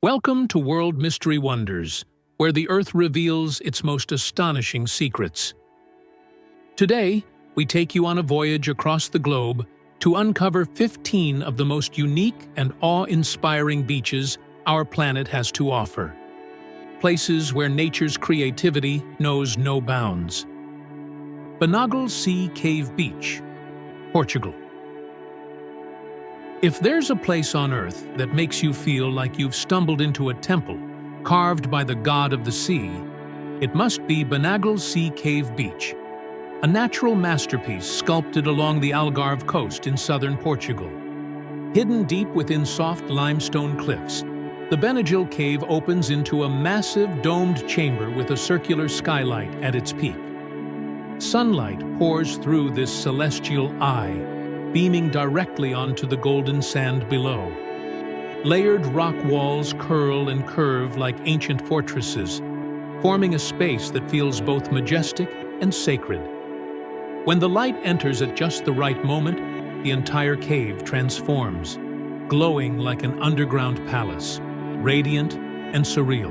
Welcome to World Mystery Wonders, where the Earth reveals its most astonishing secrets. Today, we take you on a voyage across the globe to uncover 15 of the most unique and awe-inspiring beaches our planet has to offer. Places where nature's creativity knows no bounds. Benagil Sea Cave Beach, Portugal. If there's a place on Earth that makes you feel like you've stumbled into a temple carved by the god of the sea, it must be Benagil Sea Cave Beach, a natural masterpiece sculpted along the Algarve coast in southern Portugal. Hidden deep within soft limestone cliffs, the Benagil cave opens into a massive domed chamber with a circular skylight at its peak. Sunlight pours through this celestial eye, beaming directly onto the golden sand below. Layered rock walls curl and curve like ancient fortresses, forming a space that feels both majestic and sacred. When the light enters at just the right moment, the entire cave transforms, glowing like an underground palace, radiant and surreal.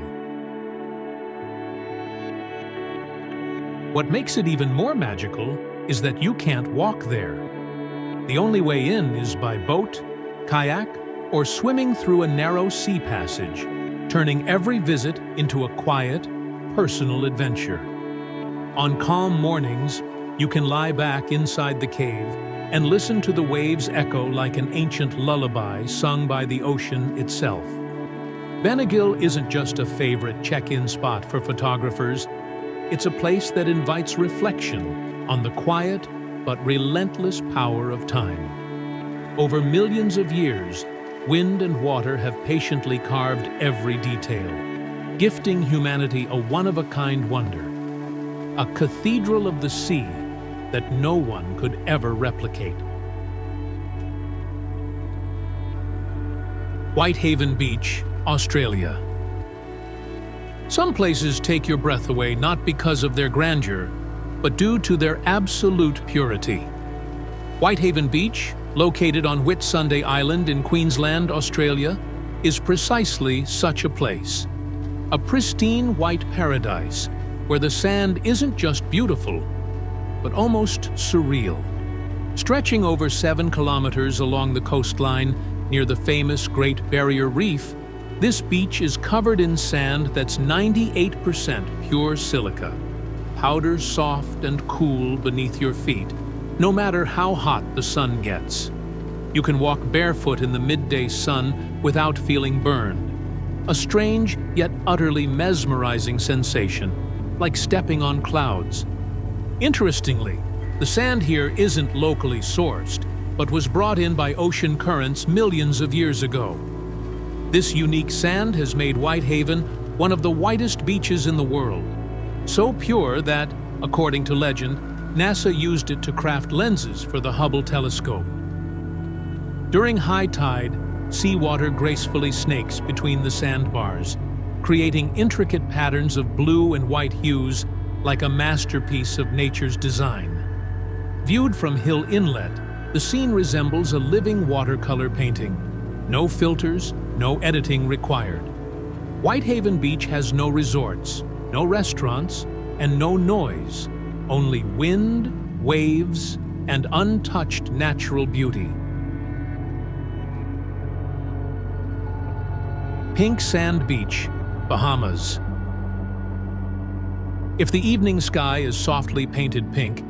What makes it even more magical is that you can't walk there. The only way in is by boat, kayak, or swimming through a narrow sea passage, turning every visit into a quiet, personal adventure. On calm mornings, you can lie back inside the cave and listen to the waves echo like an ancient lullaby sung by the ocean itself. Benagil isn't just a favorite check-in spot for photographers. It's a place that invites reflection on the quiet but relentless power of time. Over millions of years, wind and water have patiently carved every detail, gifting humanity a one-of-a-kind wonder, a cathedral of the sea that no one could ever replicate. Whitehaven Beach, Australia. Some places take your breath away not because of their grandeur, but due to their absolute purity. Whitehaven Beach, located on Whitsunday Island in Queensland, Australia, is precisely such a place. A pristine white paradise where the sand isn't just beautiful, but almost surreal. Stretching over 7 kilometers along the coastline near the famous Great Barrier Reef, this beach is covered in sand that's 98% pure silica. Powder soft and cool beneath your feet, no matter how hot the sun gets. You can walk barefoot in the midday sun without feeling burned. A strange yet utterly mesmerizing sensation, like stepping on clouds. Interestingly, the sand here isn't locally sourced, but was brought in by ocean currents millions of years ago. This unique sand has made Whitehaven one of the whitest beaches in the world. So pure that, according to legend, NASA used it to craft lenses for the Hubble telescope. During high tide, seawater gracefully snakes between the sandbars, creating intricate patterns of blue and white hues like a masterpiece of nature's design. Viewed from Hill Inlet, the scene resembles a living watercolor painting. No filters, no editing required. Whitehaven Beach has no resorts, no restaurants, and no noise, only wind, waves, and untouched natural beauty. Pink Sand Beach, Bahamas. If the evening sky is softly painted pink,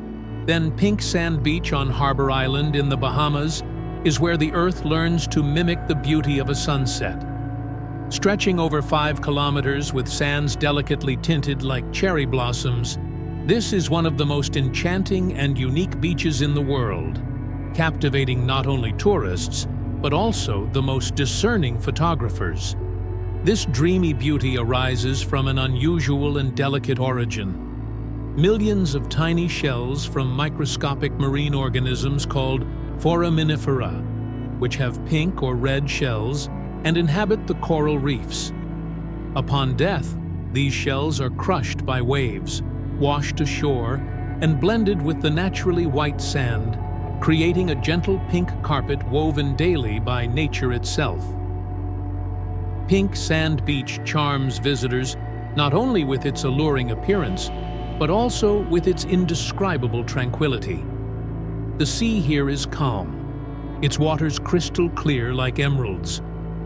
then Pink Sand Beach on Harbor Island in the Bahamas is where the Earth learns to mimic the beauty of a sunset. Stretching over 5 kilometers with sands delicately tinted like cherry blossoms, this is one of the most enchanting and unique beaches in the world, captivating not only tourists, but also the most discerning photographers. This dreamy beauty arises from an unusual and delicate origin. Millions of tiny shells from microscopic marine organisms called foraminifera, which have pink or red shells and inhabit the coral reefs. Upon death, these shells are crushed by waves, washed ashore, and blended with the naturally white sand, creating a gentle pink carpet woven daily by nature itself. pink sand beach charms visitors not only with its alluring appearance, but also with its indescribable tranquility. The sea here is calm, its waters crystal clear like emeralds,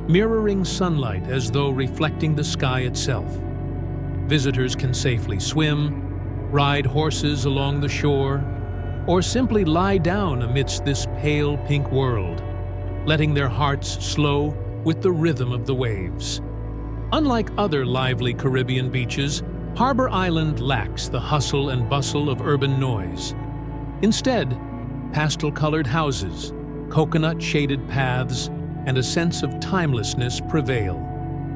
mirroring sunlight as though reflecting the sky itself. Visitors can safely swim, ride horses along the shore, or simply lie down amidst this pale pink world, letting their hearts slow with the rhythm of the waves. Unlike other lively Caribbean beaches, Harbor Island lacks the hustle and bustle of urban noise. Instead, pastel-colored houses, coconut-shaded paths, and a sense of timelessness prevail,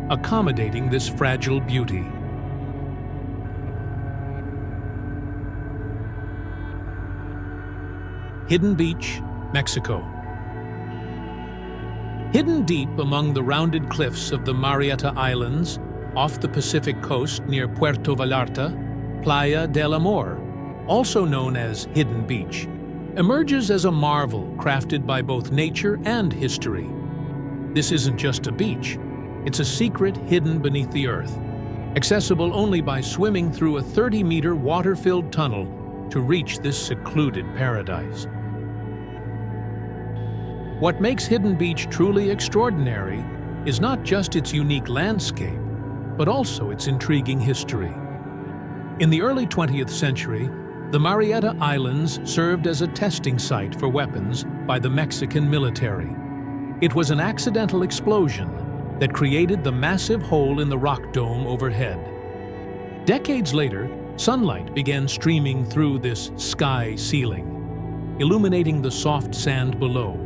accommodating this fragile beauty. Hidden Beach, Mexico. Hidden deep among the rounded cliffs of the Marietta Islands, off the Pacific coast near Puerto Vallarta, Playa del Amor, also known as Hidden Beach, emerges as a marvel crafted by both nature and history. This isn't just a beach, it's a secret hidden beneath the earth, accessible only by swimming through a 30-meter water-filled tunnel to reach this secluded paradise. What makes Hidden Beach truly extraordinary is not just its unique landscape, but also its intriguing history. In the early 20th century, the Marietta Islands served as a testing site for weapons by the Mexican military. It was an accidental explosion that created the massive hole in the rock dome overhead. Decades later, sunlight began streaming through this sky ceiling, illuminating the soft sand below,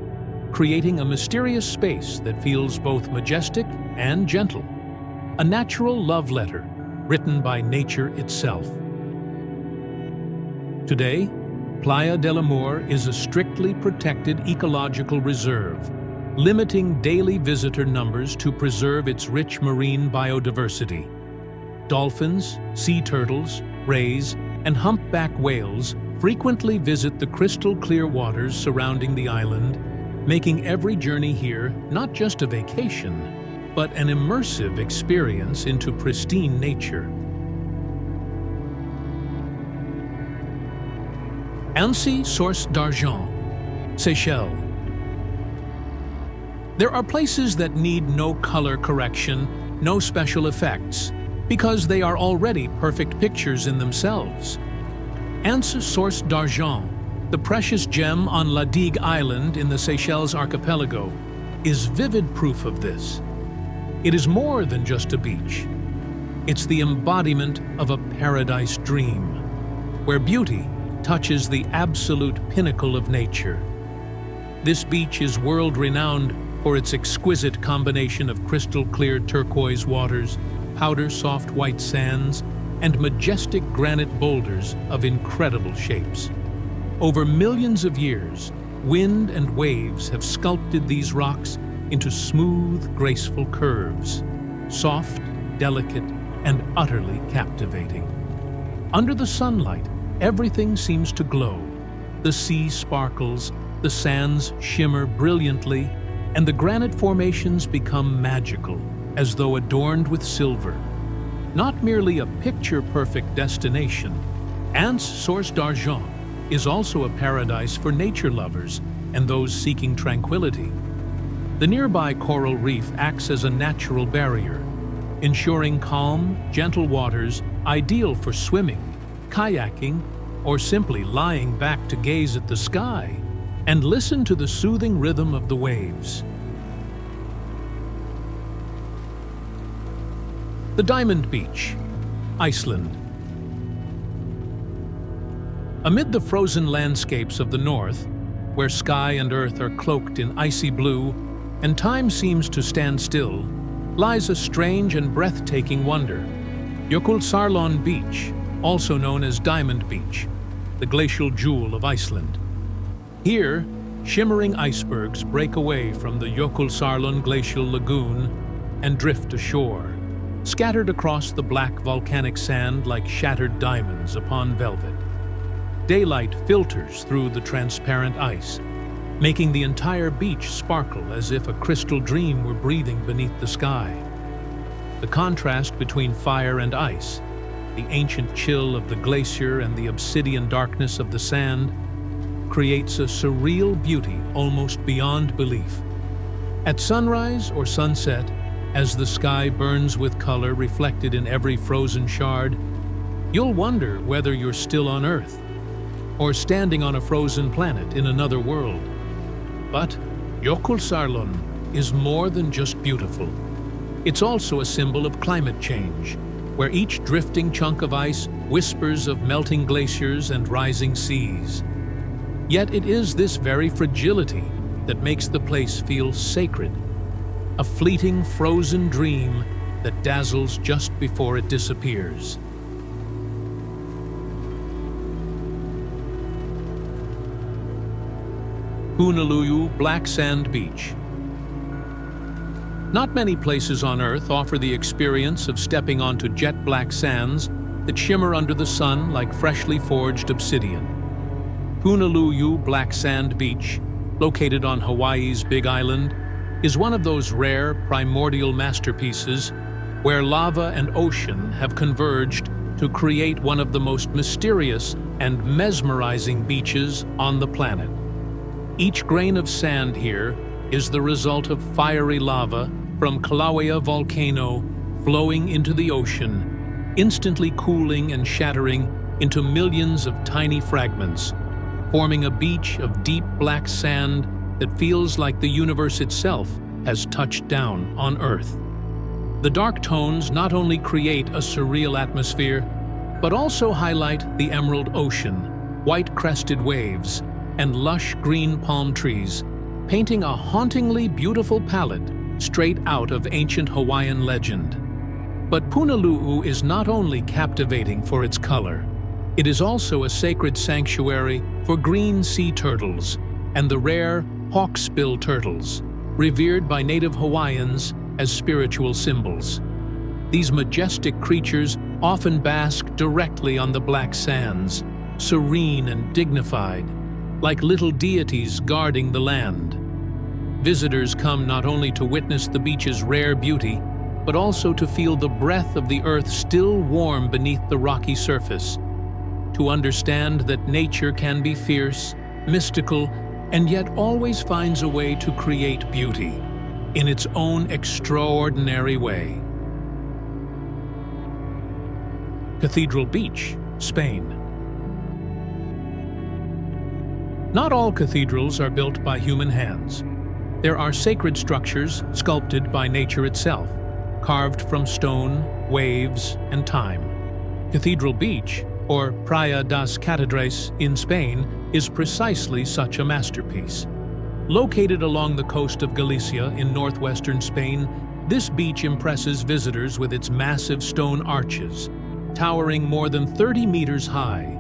creating a mysterious space that feels both majestic and gentle, a natural love letter written by nature itself. Today, Playa del Amor is a strictly protected ecological reserve, limiting daily visitor numbers to preserve its rich marine biodiversity. Dolphins, sea turtles, rays, and humpback whales frequently visit the crystal-clear waters surrounding the island, making every journey here not just a vacation, but an immersive experience into pristine nature. Anse Source d'Argent, Seychelles. There are places that need no color correction, no special effects, because they are already perfect pictures in themselves. Anse Source d'Argent, the precious gem on La Digue Island in the Seychelles archipelago, is vivid proof of this. It is more than just a beach. It's the embodiment of a paradise dream, where beauty touches the absolute pinnacle of nature. This beach is world-renowned for its exquisite combination of crystal-clear turquoise waters, powder-soft white sands, and majestic granite boulders of incredible shapes. Over millions of years, wind and waves have sculpted these rocks into smooth, graceful curves, soft, delicate, and utterly captivating. Under the sunlight, everything seems to glow. The sea sparkles, the sands shimmer brilliantly, and the granite formations become magical, as though adorned with silver. Not merely a picture-perfect destination, Anse Source d'Argent is also a paradise for nature lovers and those seeking tranquility. The nearby coral reef acts as a natural barrier, ensuring calm, gentle waters ideal for swimming, kayaking, or simply lying back to gaze at the sky and listen to the soothing rhythm of the waves. The Diamond Beach, Iceland. Amid the frozen landscapes of the north, where sky and earth are cloaked in icy blue and time seems to stand still, lies a strange and breathtaking wonder, Jökulsárlón Beach, also known as Diamond Beach, the glacial jewel of Iceland. Here, shimmering icebergs break away from the Jökulsárlón glacial lagoon and drift ashore, scattered across the black volcanic sand like shattered diamonds upon velvet. Daylight filters through the transparent ice, making the entire beach sparkle as if a crystal dream were breathing beneath the sky. The contrast between fire and ice, the ancient chill of the glacier and the obsidian darkness of the sand, creates a surreal beauty almost beyond belief. At sunrise or sunset, as the sky burns with color reflected in every frozen shard, you'll wonder whether you're still on Earth or standing on a frozen planet in another world. But Jökulsárlón is more than just beautiful. It's also a symbol of climate change, where each drifting chunk of ice whispers of melting glaciers and rising seas. Yet it is this very fragility that makes the place feel sacred, a fleeting frozen dream that dazzles just before it disappears. Punalu'u Black Sand Beach. Not many places on Earth offer the experience of stepping onto jet black sands that shimmer under the sun like freshly forged obsidian. Punalu'u Black Sand Beach, located on Hawaii's Big Island, is one of those rare primordial masterpieces where lava and ocean have converged to create one of the most mysterious and mesmerizing beaches on the planet. Each grain of sand here is the result of fiery lava from Kilauea volcano flowing into the ocean, instantly cooling and shattering into millions of tiny fragments, forming a beach of deep black sand that feels like the universe itself has touched down on Earth. The dark tones not only create a surreal atmosphere, but also highlight the emerald ocean, white-crested waves, and lush green palm trees, painting a hauntingly beautiful palette straight out of ancient Hawaiian legend. But Punalu'u is not only captivating for its color, it is also a sacred sanctuary for green sea turtles and the rare hawksbill turtles, revered by native Hawaiians as spiritual symbols. These majestic creatures often bask directly on the black sands, serene and dignified, like little deities guarding the land. Visitors come not only to witness the beach's rare beauty, but also to feel the breath of the earth still warm beneath the rocky surface, to understand that nature can be fierce, mystical, and yet always finds a way to create beauty in its own extraordinary way. Cathedral Beach, Spain. Not all cathedrals are built by human hands. There are sacred structures sculpted by nature itself, carved from stone, waves, and time. Cathedral Beach, or Praia das Catedrals in Spain, is precisely such a masterpiece. Located along the coast of Galicia in northwestern Spain, this beach impresses visitors with its massive stone arches, towering more than 30 meters high,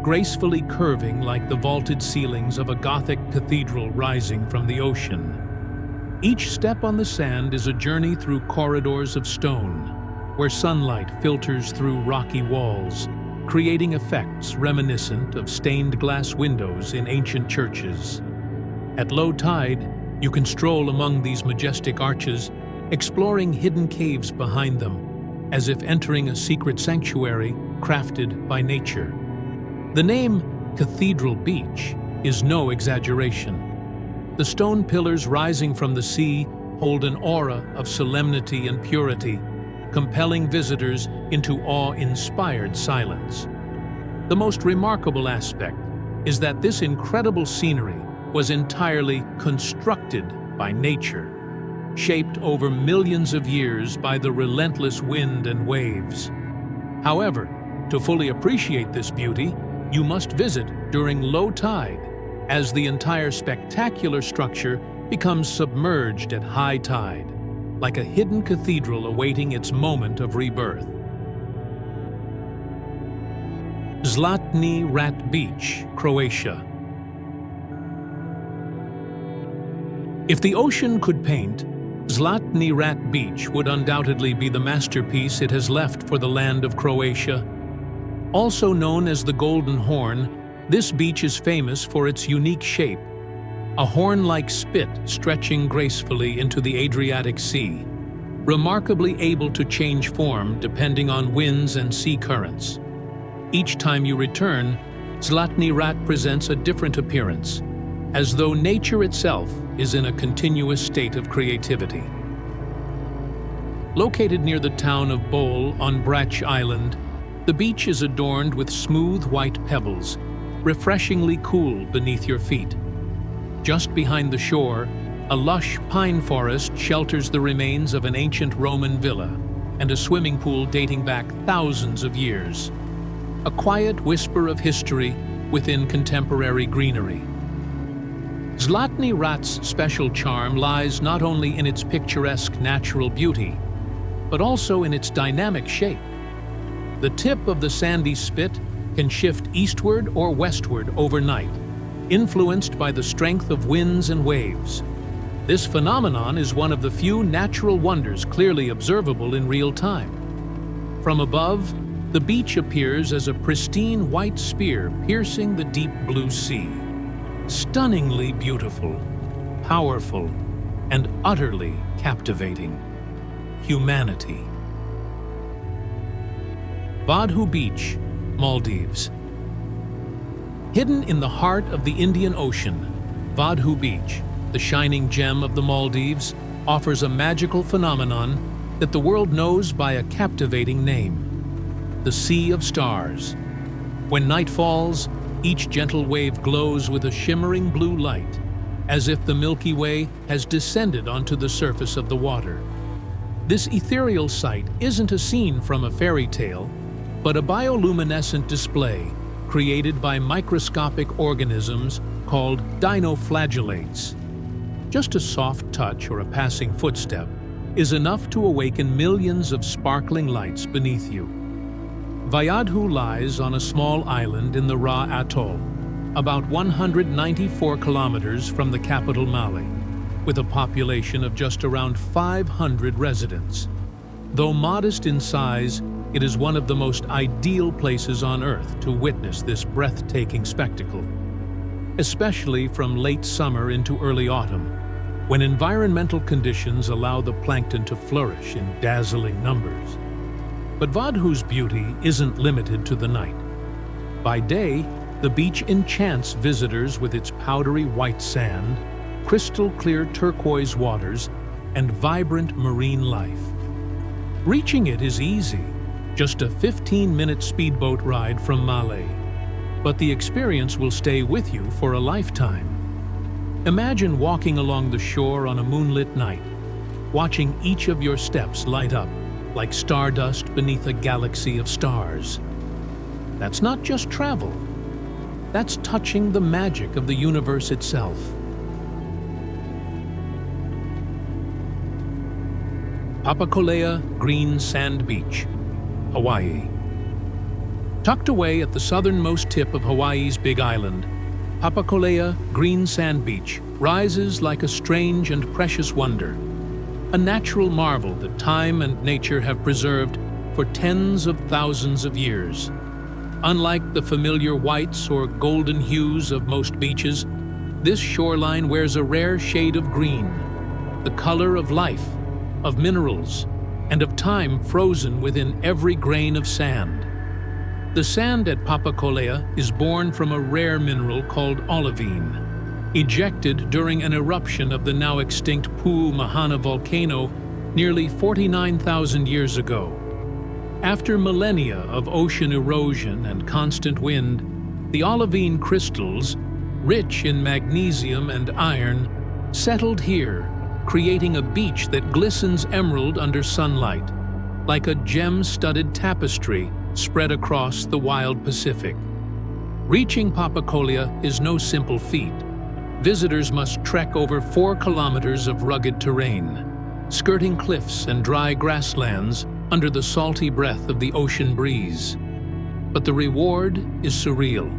gracefully curving like the vaulted ceilings of a Gothic cathedral rising from the ocean. Each step on the sand is a journey through corridors of stone, where sunlight filters through rocky walls, creating effects reminiscent of stained glass windows in ancient churches. At low tide, you can stroll among these majestic arches, exploring hidden caves behind them, as if entering a secret sanctuary crafted by nature. The name Cathedral Beach is no exaggeration. The stone pillars rising from the sea hold an aura of solemnity and purity, compelling visitors into awe-inspired silence. The most remarkable aspect is that this incredible scenery was entirely constructed by nature, shaped over millions of years by the relentless wind and waves. However, to fully appreciate this beauty, you must visit during low tide, as the entire spectacular structure becomes submerged at high tide, like a hidden cathedral awaiting its moment of rebirth. Zlatni Rat Beach, Croatia. If the ocean could paint, Zlatni Rat Beach would undoubtedly be the masterpiece it has left for the land of Croatia. Also known as the Golden Horn, this beach is famous for its unique shape, a horn-like spit stretching gracefully into the Adriatic Sea. remarkably able to change form depending on winds and sea currents. Each time you return, Zlatni Rat presents a different appearance, as though nature itself is in a continuous state of creativity. Located near the town of Bol on Brach Island, the beach is adorned with smooth white pebbles, refreshingly cool beneath your feet. Just behind the shore, a lush pine forest shelters the remains of an ancient Roman villa and a swimming pool dating back thousands of years. A quiet whisper of history within contemporary greenery. Zlatni Rat's special charm lies not only in its picturesque natural beauty, but also in its dynamic shape. The tip of the sandy spit can shift eastward or westward overnight, influenced by the strength of winds and waves. This phenomenon is one of the few natural wonders clearly observable in real time. From above, the beach appears as a pristine white spear piercing the deep blue sea. Stunningly beautiful, powerful, and utterly captivating. Humanity. Vaadhoo Beach, Maldives. Hidden in the heart of the Indian Ocean, Vaadhoo Beach, the shining gem of the Maldives, offers a magical phenomenon that the world knows by a captivating name: the Sea of Stars. When night falls, each gentle wave glows with a shimmering blue light, as if the Milky Way has descended onto the surface of the water. This ethereal sight isn't a scene from a fairy tale, but a bioluminescent display created by microscopic organisms called dinoflagellates. Just a soft touch or a passing footstep is enough to awaken millions of sparkling lights beneath you. Vaadhoo lies on a small island in the Ra Atoll, about 194 kilometers from the capital Male, with a population of just around 500 residents. Though modest in size, it is one of the most ideal places on Earth to witness this breathtaking spectacle, especially from late summer into early autumn, when environmental conditions allow the plankton to flourish in dazzling numbers. But Vaadhoo's beauty isn't limited to the night. By day, the beach enchants visitors with its powdery white sand, crystal-clear turquoise waters, and vibrant marine life. Reaching it is easy, just a 15-minute speedboat ride from Male, but the experience will stay with you for a lifetime. Imagine walking along the shore on a moonlit night, watching each of your steps light up like stardust beneath a galaxy of stars. That's not just travel. That's touching the magic of the universe itself. Papakolea Green Sand Beach, Hawaii. Tucked away at the southernmost tip of Hawaii's Big Island, Papakolea Green Sand Beach rises like a strange and precious wonder, a natural marvel that time and nature have preserved for tens of thousands of years. Unlike the familiar whites or golden hues of most beaches, this shoreline wears a rare shade of green, the color of life, of minerals, and of time frozen within every grain of sand. The sand at Papakolea is born from a rare mineral called olivine, ejected during an eruption of the now extinct Pu'u volcano nearly 49,000 years ago. After millennia of ocean erosion and constant wind, the olivine crystals, rich in magnesium and iron, settled here, creating a beach that glistens emerald under sunlight, like a gem-studded tapestry spread across the wild Pacific. Reaching Papakolea is no simple feat. Visitors must trek over 4 kilometers of rugged terrain, skirting cliffs and dry grasslands under the salty breath of the ocean breeze. But the reward is surreal.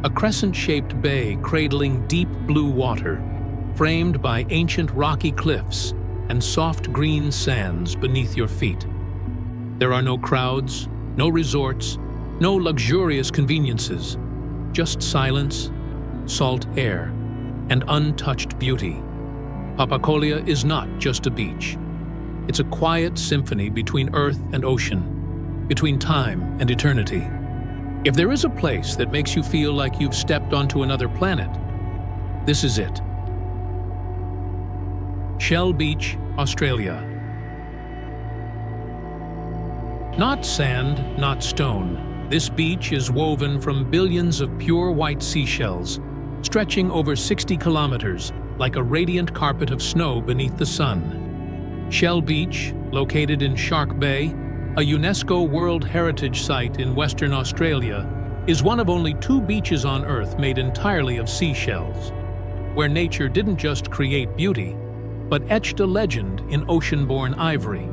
A crescent-shaped bay cradling deep blue water, framed by ancient rocky cliffs and soft green sands beneath your feet. There are no crowds, no resorts, no luxurious conveniences, just silence, salt air, and untouched beauty. Papakolea is not just a beach. It's a quiet symphony between earth and ocean, between time and eternity. If there is a place that makes you feel like you've stepped onto another planet, this is it. Shell Beach, Australia. Not sand, not stone, this beach is woven from billions of pure white seashells, stretching over 60 kilometers like a radiant carpet of snow beneath the sun. Shell Beach, located in Shark Bay, a UNESCO World Heritage Site in Western Australia, is one of only 2 beaches on Earth made entirely of seashells, where nature didn't just create beauty, but etched a legend in ocean-born ivory.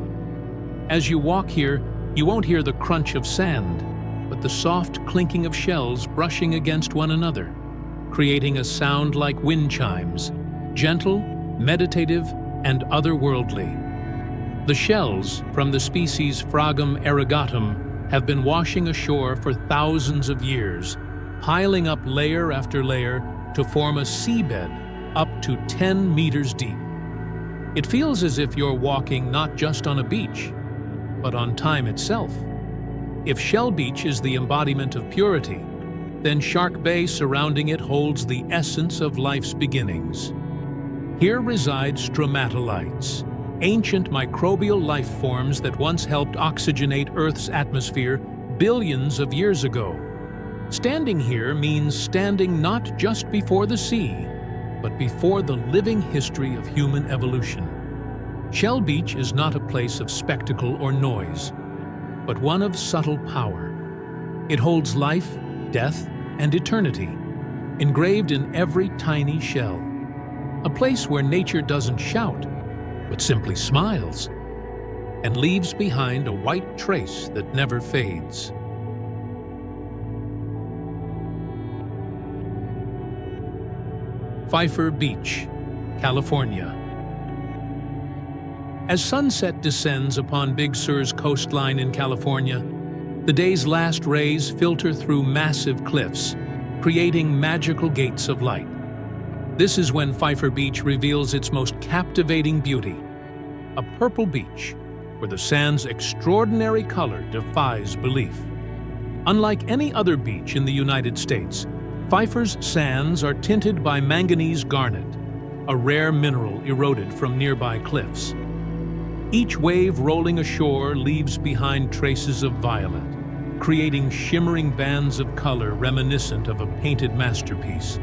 As you walk here, you won't hear the crunch of sand, but the soft clinking of shells brushing against one another, creating a sound like wind chimes, gentle, meditative, and otherworldly. The shells, from the species Fragum erigatum, have been washing ashore for thousands of years, piling up layer after layer to form a seabed up to 10 meters deep. It feels as if you're walking not just on a beach, but on time itself. If Shell Beach is the embodiment of purity, then Shark Bay surrounding it holds the essence of life's beginnings. Here reside stromatolites, ancient microbial life forms that once helped oxygenate Earth's atmosphere billions of years ago. Standing here means standing not just before the sea, but before the living history of human evolution. Shell Beach is not a place of spectacle or noise, but one of subtle power. It holds life, death, and eternity, engraved in every tiny shell. A place where nature doesn't shout, but simply smiles, and leaves behind a white trace that never fades. Pfeiffer Beach, California. As sunset descends upon Big Sur's coastline in California, the day's last rays filter through massive cliffs, creating magical gates of light. This is when Pfeiffer Beach reveals its most captivating beauty, a purple beach where the sand's extraordinary color defies belief. Unlike any other beach in the United States, Pfeiffer's sands are tinted by manganese garnet, a rare mineral eroded from nearby cliffs. Each wave rolling ashore leaves behind traces of violet, creating shimmering bands of color reminiscent of a painted masterpiece.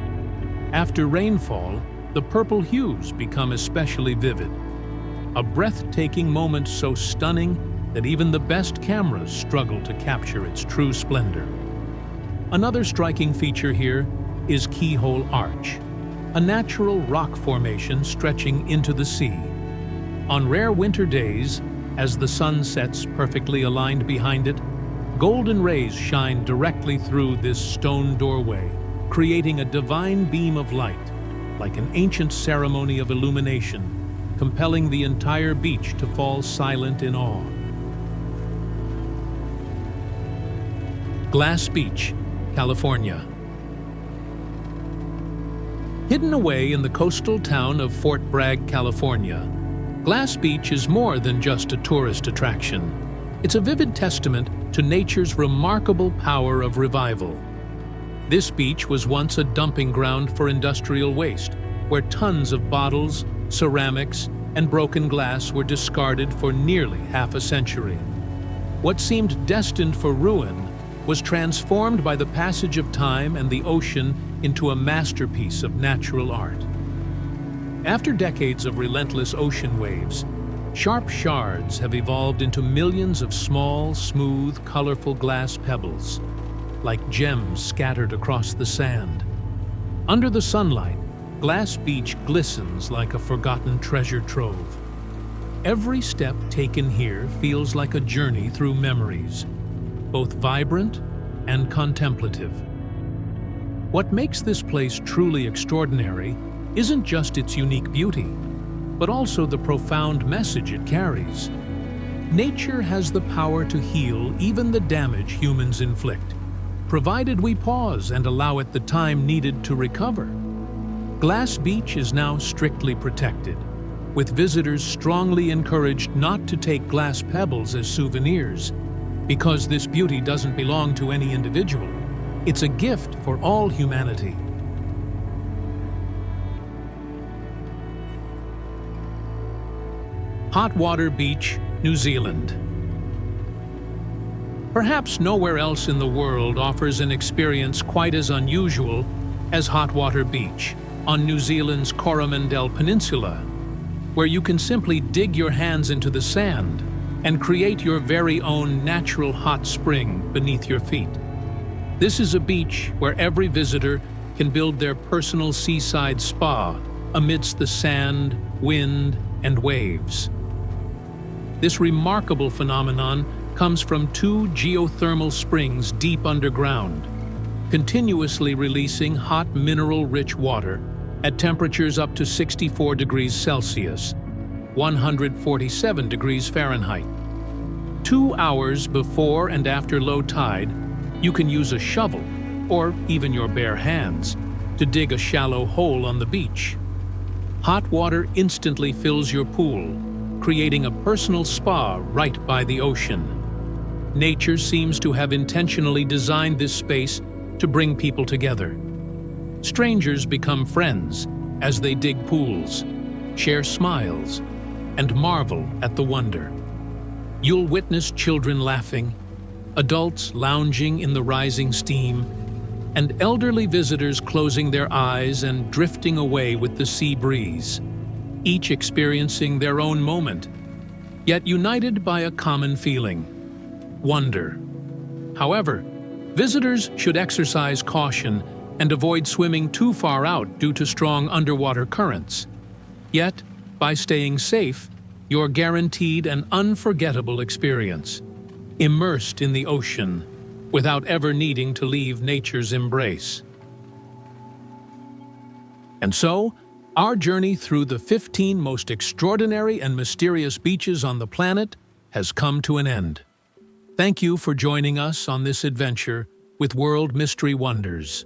After rainfall, the purple hues become especially vivid, a breathtaking moment so stunning that even the best cameras struggle to capture its true splendor. Another striking feature here is Keyhole Arch, a natural rock formation stretching into the sea. On rare winter days, as the sun sets perfectly aligned behind it, golden rays shine directly through this stone doorway, creating a divine beam of light, like an ancient ceremony of illumination, compelling the entire beach to fall silent in awe. Glass Beach, California. Hidden away in the coastal town of Fort Bragg, California, Glass Beach is more than just a tourist attraction. It's a vivid testament to nature's remarkable power of revival. This beach was once a dumping ground for industrial waste, where tons of bottles, ceramics, and broken glass were discarded for nearly half a century. What seemed destined for ruin was transformed by the passage of time and the ocean into a masterpiece of natural art. After decades of relentless ocean waves, sharp shards have evolved into millions of small, smooth, colorful glass pebbles, like gems scattered across the sand. Under the sunlight, Glass Beach glistens like a forgotten treasure trove. Every step taken here feels like a journey through memories, both vibrant and contemplative. What makes this place truly extraordinary isn't just its unique beauty, but also the profound message it carries. Nature has the power to heal even the damage humans inflict, provided we pause and allow it the time needed to recover. Glass Beach is now strictly protected, with visitors strongly encouraged not to take glass pebbles as souvenirs, because this beauty doesn't belong to any individual. It's a gift for all humanity. Hot Water Beach, New Zealand. Perhaps nowhere else in the world offers an experience quite as unusual as Hot Water Beach on New Zealand's Coromandel Peninsula, where you can simply dig your hands into the sand and create your very own natural hot spring beneath your feet. This is a beach where every visitor can build their personal seaside spa amidst the sand, wind, and waves. This remarkable phenomenon comes from two geothermal springs deep underground, continuously releasing hot mineral-rich water at temperatures up to 64 degrees Celsius, 147 degrees Fahrenheit. 2 hours before and after low tide, you can use a shovel, or even your bare hands, to dig a shallow hole on the beach. Hot water instantly fills your pool, creating a personal spa right by the ocean. Nature seems to have intentionally designed this space to bring people together. Strangers become friends as they dig pools, share smiles, and marvel at the wonder. You'll witness children laughing, adults lounging in the rising steam, and elderly visitors closing their eyes and drifting away with the sea breeze, each experiencing their own moment, yet united by a common feeling: wonder. However, visitors should exercise caution and avoid swimming too far out due to strong underwater currents. Yet, by staying safe, you're guaranteed an unforgettable experience, immersed in the ocean, without ever needing to leave nature's embrace. And so, our journey through the 15 most extraordinary and mysterious beaches on the planet has come to an end. Thank you for joining us on this adventure with World Mystery Wonders.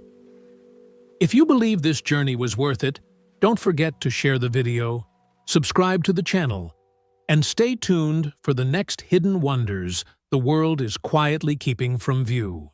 If you believe this journey was worth it, don't forget to share the video, subscribe to the channel, and stay tuned for the next hidden wonders the world is quietly keeping from view.